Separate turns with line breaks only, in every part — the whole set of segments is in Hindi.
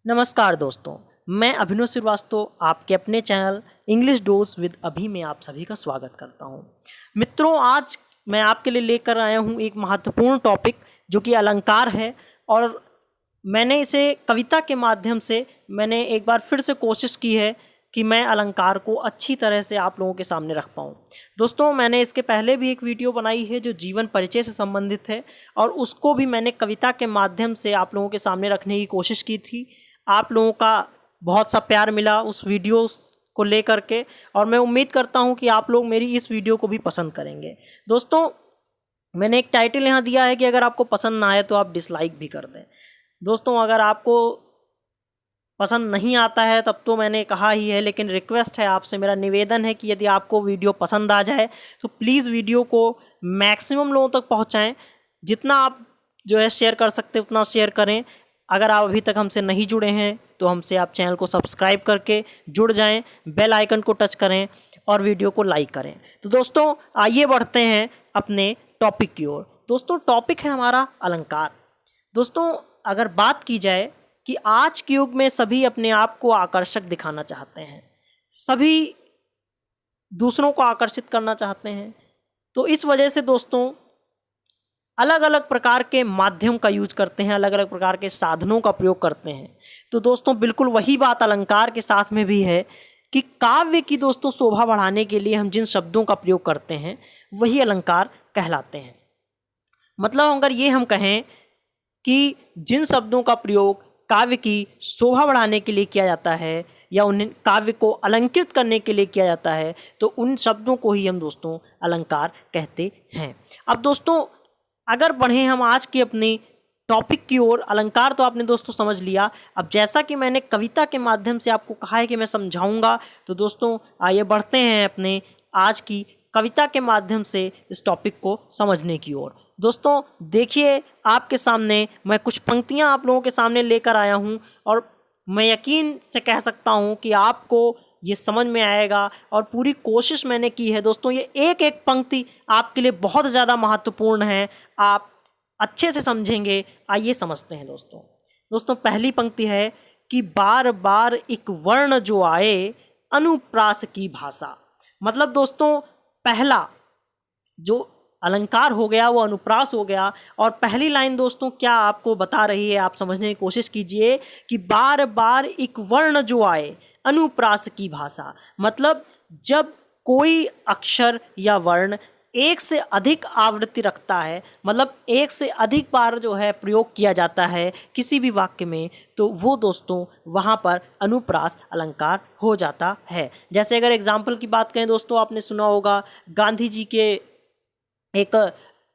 नमस्कार दोस्तों, मैं अभिनव श्रीवास्तव आपके अपने चैनल इंग्लिश डोज विद अभी में आप सभी का स्वागत करता हूं। मित्रों, आज मैं आपके लिए लेकर आया हूं एक महत्वपूर्ण टॉपिक जो कि अलंकार है और मैंने इसे कविता के माध्यम से मैंने एक बार फिर से कोशिश की है कि मैं अलंकार को अच्छी तरह से आप लोगों के सामने रख पाऊँ। दोस्तों, मैंने इसके पहले भी एक वीडियो बनाई है जो जीवन परिचय से संबंधित है और उसको भी मैंने कविता के माध्यम से आप लोगों के सामने रखने की कोशिश की थी। आप लोगों का बहुत सा प्यार मिला उस वीडियो को लेकर के और मैं उम्मीद करता हूं कि आप लोग मेरी इस वीडियो को भी पसंद करेंगे। दोस्तों, मैंने एक टाइटल यहाँ दिया है कि अगर आपको पसंद ना आए तो आप डिसलाइक भी कर दें। दोस्तों, अगर आपको पसंद नहीं आता है तब तो मैंने कहा ही है, लेकिन रिक्वेस्ट है आपसे, मेरा निवेदन है कि यदि आपको वीडियो पसंद आ जाए तो प्लीज़ वीडियो को मैक्सिमम लोगों तक पहुँचाएँ। जितना आप जो है शेयर कर सकते उतना शेयर करें। अगर आप अभी तक हमसे नहीं जुड़े हैं तो हमसे आप चैनल को सब्सक्राइब करके जुड़ जाएं, बेल आइकन को टच करें और वीडियो को लाइक करें। तो दोस्तों, आइए बढ़ते हैं अपने टॉपिक की ओर। दोस्तों, टॉपिक है हमारा अलंकार। दोस्तों, अगर बात की जाए कि आज के युग में सभी अपने आप को आकर्षक दिखाना चाहते हैं, सभी दूसरों को आकर्षित करना चाहते हैं, तो इस वजह से दोस्तों अलग अलग प्रकार के माध्यम का यूज करते हैं, अलग अलग प्रकार के साधनों का प्रयोग करते हैं। तो दोस्तों, बिल्कुल वही बात अलंकार के साथ में भी है कि काव्य की दोस्तों शोभा बढ़ाने के लिए हम जिन शब्दों का प्रयोग करते हैं वही अलंकार कहलाते हैं। मतलब अगर ये हम कहें कि जिन शब्दों का प्रयोग काव्य की शोभा बढ़ाने के लिए किया जाता है या उन्हें काव्य को अलंकृत करने के लिए किया जाता है तो उन शब्दों को ही हम दोस्तों अलंकार कहते हैं। अब दोस्तों, अगर बढ़ें हम आज की अपनी टॉपिक की ओर, अलंकार तो आपने दोस्तों समझ लिया। अब जैसा कि मैंने कविता के माध्यम से आपको कहा है कि मैं समझाऊंगा, तो दोस्तों आइए बढ़ते हैं अपने आज की कविता के माध्यम से इस टॉपिक को समझने की ओर। दोस्तों देखिए, आपके सामने मैं कुछ पंक्तियां आप लोगों के सामने लेकर आया हूं और मैं यकीन से कह सकता हूं कि आपको ये समझ में आएगा और पूरी कोशिश मैंने की है। दोस्तों, ये एक एक पंक्ति आपके लिए बहुत ज़्यादा महत्वपूर्ण है, आप अच्छे से समझेंगे। आइए समझते हैं दोस्तों, पहली पंक्ति है कि बार बार एक वर्ण जो आए अनुप्रास की भाषा। मतलब दोस्तों, पहला जो अलंकार हो गया वो अनुप्रास हो गया और पहली लाइन दोस्तों क्या आपको बता रही है, आप समझने की कोशिश कीजिए कि बार बार एक वर्ण जो आए अनुप्रास की भाषा। मतलब जब कोई अक्षर या वर्ण एक से अधिक आवृत्ति रखता है, मतलब एक से अधिक बार जो है प्रयोग किया जाता है किसी भी वाक्य में, तो वो दोस्तों वहाँ पर अनुप्रास अलंकार हो जाता है। जैसे अगर एग्जाम्पल की बात करें दोस्तों, आपने सुना होगा गांधी जी के एक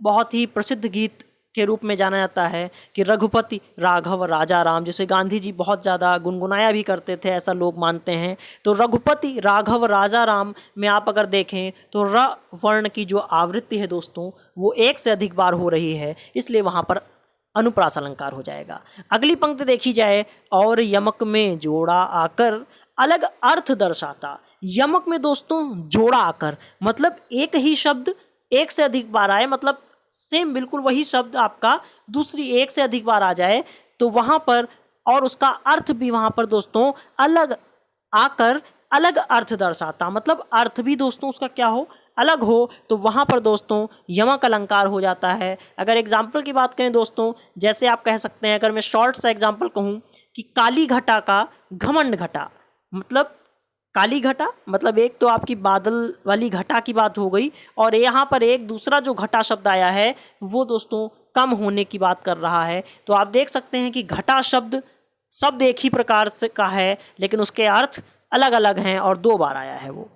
बहुत ही प्रसिद्ध गीत के रूप में जाना जाता है कि रघुपति राघव राजा राम, जिसे गांधी जी बहुत ज़्यादा गुनगुनाया भी करते थे, ऐसा लोग मानते हैं। तो रघुपति राघव राजा राम में आप अगर देखें तो र वर्ण की जो आवृत्ति है दोस्तों वो एक से अधिक बार हो रही है, इसलिए वहाँ पर अनुप्रास अलंकार हो जाएगा। अगली पंक्ति देखी जाए, और यमक में जोड़ा आकर अलग अर्थ दर्शाता। यमक में दोस्तों जोड़ा आकर मतलब एक ही शब्द एक से अधिक बार आए, मतलब सेम बिल्कुल वही शब्द आपका दूसरी एक से अधिक बार आ जाए तो वहाँ पर, और उसका अर्थ भी वहाँ पर दोस्तों अलग आकर अलग अर्थ दर्शाता, मतलब अर्थ भी दोस्तों उसका क्या हो, अलग हो, तो वहाँ पर दोस्तों यमक अलंकार हो जाता है। अगर एग्जाम्पल की बात करें दोस्तों, जैसे आप कह सकते हैं, अगर मैं शॉर्ट सा एग्जाम्पल कहूँ कि काली घटा का घमंड घटा। मतलब काली घटा मतलब एक तो आपकी बादल वाली घटा की बात हो गई और यहाँ पर एक दूसरा जो घटा शब्द आया है वो दोस्तों कम होने की बात कर रहा है। तो आप देख सकते हैं कि घटा शब्द एक ही प्रकार से का है लेकिन उसके अर्थ अलग अलग हैं और दो बार आया है वो।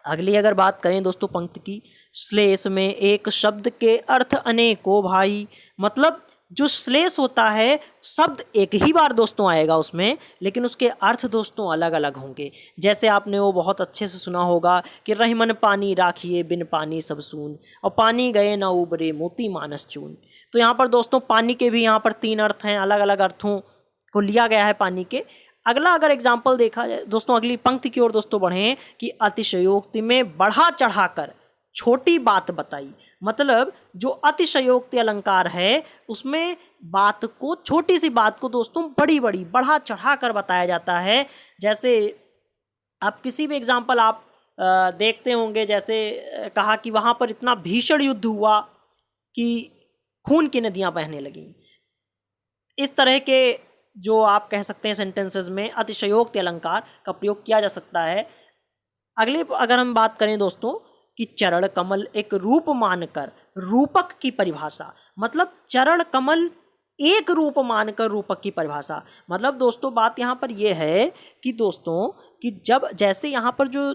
अगली अगर बात करें दोस्तों पंक्ति की, श्लेष में एक शब्द के अर्थ अनेकों भाई। मतलब जो श्लेष होता है शब्द एक ही बार दोस्तों आएगा उसमें, लेकिन उसके अर्थ दोस्तों अलग अलग होंगे। जैसे आपने वो बहुत अच्छे से सुना होगा कि रहीमन पानी राखिए बिन पानी सब सून, और पानी गए ना उबरे मोती मानस चून। तो यहाँ पर दोस्तों पानी के भी यहाँ पर तीन अर्थ हैं, अलग अलग अर्थों को लिया गया है पानी के। अगला अगर एग्जाम्पल देखा जाए दोस्तों, अगली पंक्ति की ओर दोस्तों बढ़ें कि अतिशयोक्ति में बढ़ा चढ़ाकर छोटी बात बताई। मतलब जो अतिशयोक्ति अलंकार है उसमें बात को, छोटी सी बात को दोस्तों बड़ी बड़ी बढ़ा चढ़ा कर बताया जाता है। जैसे आप किसी भी एग्जाम्पल आप देखते होंगे, जैसे कहा कि वहाँ पर इतना भीषण युद्ध हुआ कि खून की नदियाँ बहने लगीं। इस तरह के जो आप कह सकते हैं सेंटेंसेस में अतिशयोक्ति अलंकार का प्रयोग किया जा सकता है। अगले अगर हम बात करें दोस्तों कि चरण कमल एक रूप मानकर रूपक की परिभाषा, मतलब चरण कमल एक रूप मानकर रूपक की परिभाषा। मतलब दोस्तों बात यहाँ पर यह है कि दोस्तों कि जब जैसे यहाँ पर जो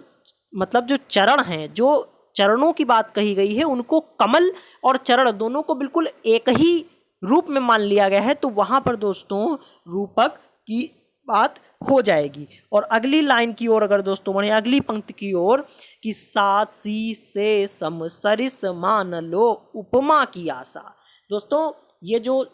मतलब जो चरण हैं, जो चरणों की बात कही गई है, उनको कमल और चरण दोनों को बिल्कुल एक ही रूप में मान लिया गया है, तो वहाँ पर दोस्तों रूपक की बात हो जाएगी। और अगली लाइन की ओर अगर दोस्तों बढ़े, अगली पंक्ति की ओर कि सात सी से सम सरिस मान लो उपमा की आशा। दोस्तों ये जो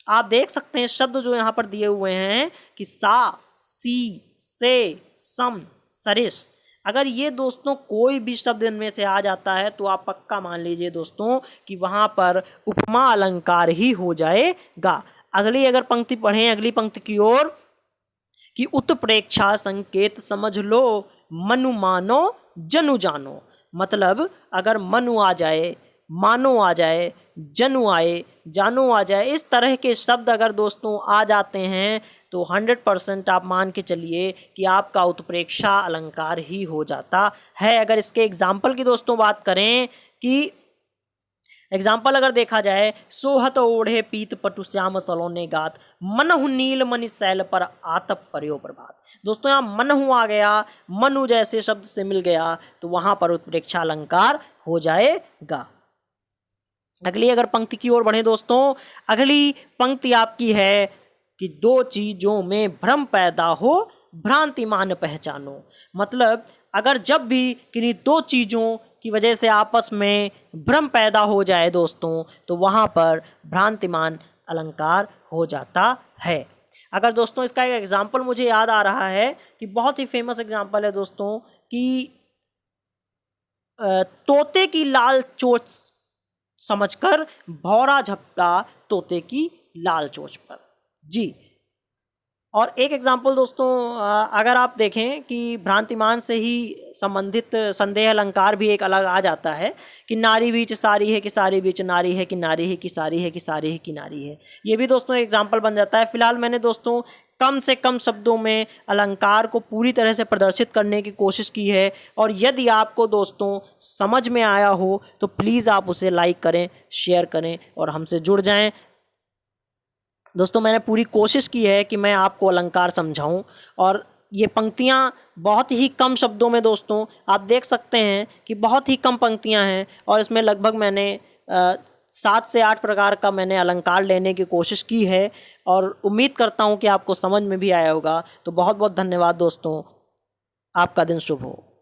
आप देख सकते हैं शब्द जो यहाँ पर दिए हुए हैं कि सा सी से सम सरिस, अगर ये दोस्तों कोई भी शब्द इनमें से आ जाता है तो आप पक्का मान लीजिए दोस्तों कि वहाँ पर उपमा अलंकार ही हो जाएगा। अगली अगर पंक्ति पढ़ें, अगली पंक्ति की ओर कि उत्प्रेक्षा संकेत समझ लो मनु मानो जनु जानो। मतलब अगर मनु आ जाए, मानो आ जाए, जनु आए, जानो आ जाए, इस तरह के शब्द अगर दोस्तों आ जाते हैं तो 100% आप मान के चलिए कि आपका उत्प्रेक्षा अलंकार ही हो जाता है। अगर इसके एग्जाम्पल की दोस्तों बात करें कि एग्जाम्पल अगर देखा जाए, सोहत ओढ़े पीत पटु श्याम सलोने गात मनहु नील मणि शैल पर आतप पर्यो प्रभात। दोस्तों यहाँ मनहु आ गया, मनु जैसे शब्द से मिल गया तो वहां पर उत्प्रेक्षा अलंकार हो जाएगा। अगली अगर पंक्ति की ओर बढ़े दोस्तों, अगली पंक्ति आपकी है कि दो चीजों में भ्रम पैदा हो भ्रांति मान पहचानो। मतलब अगर जब भी किन्हीं दो चीज़ों की वजह से आपस में भ्रम पैदा हो जाए दोस्तों तो वहाँ पर भ्रांतिमान अलंकार हो जाता है। अगर दोस्तों इसका एक एग्जाम्पल मुझे याद आ रहा है कि बहुत ही फेमस एग्जाम्पल है दोस्तों कि तोते की लाल चोंच समझकर भौरा झपटा तोते की लाल चोंच पर। जी, और एक एग्जाम्पल दोस्तों अगर आप देखें कि भ्रांतिमान से ही संबंधित संदेह अलंकार भी एक अलग आ जाता है कि नारी बीच सारी है कि सारी बीच नारी है कि नारी है कि सारी है कि सारी है कि नारी है। ये भी दोस्तों एग्जाम्पल बन जाता है। फिलहाल मैंने दोस्तों कम से कम शब्दों में अलंकार को पूरी तरह से प्रदर्शित करने की कोशिश की है, और यदि आपको दोस्तों समझ में आया हो तो प्लीज़ आप उसे लाइक करें, शेयर करें और हमसे जुड़ जाएं। दोस्तों मैंने पूरी कोशिश की है कि मैं आपको अलंकार समझाऊं, और ये पंक्तियां बहुत ही कम शब्दों में दोस्तों आप देख सकते हैं कि बहुत ही कम पंक्तियां हैं, और इसमें लगभग मैंने 7 से 8 प्रकार का मैंने अलंकार लेने की कोशिश की है, और उम्मीद करता हूं कि आपको समझ में भी आया होगा। तो बहुत बहुत धन्यवाद दोस्तों, आपका दिन शुभ हो।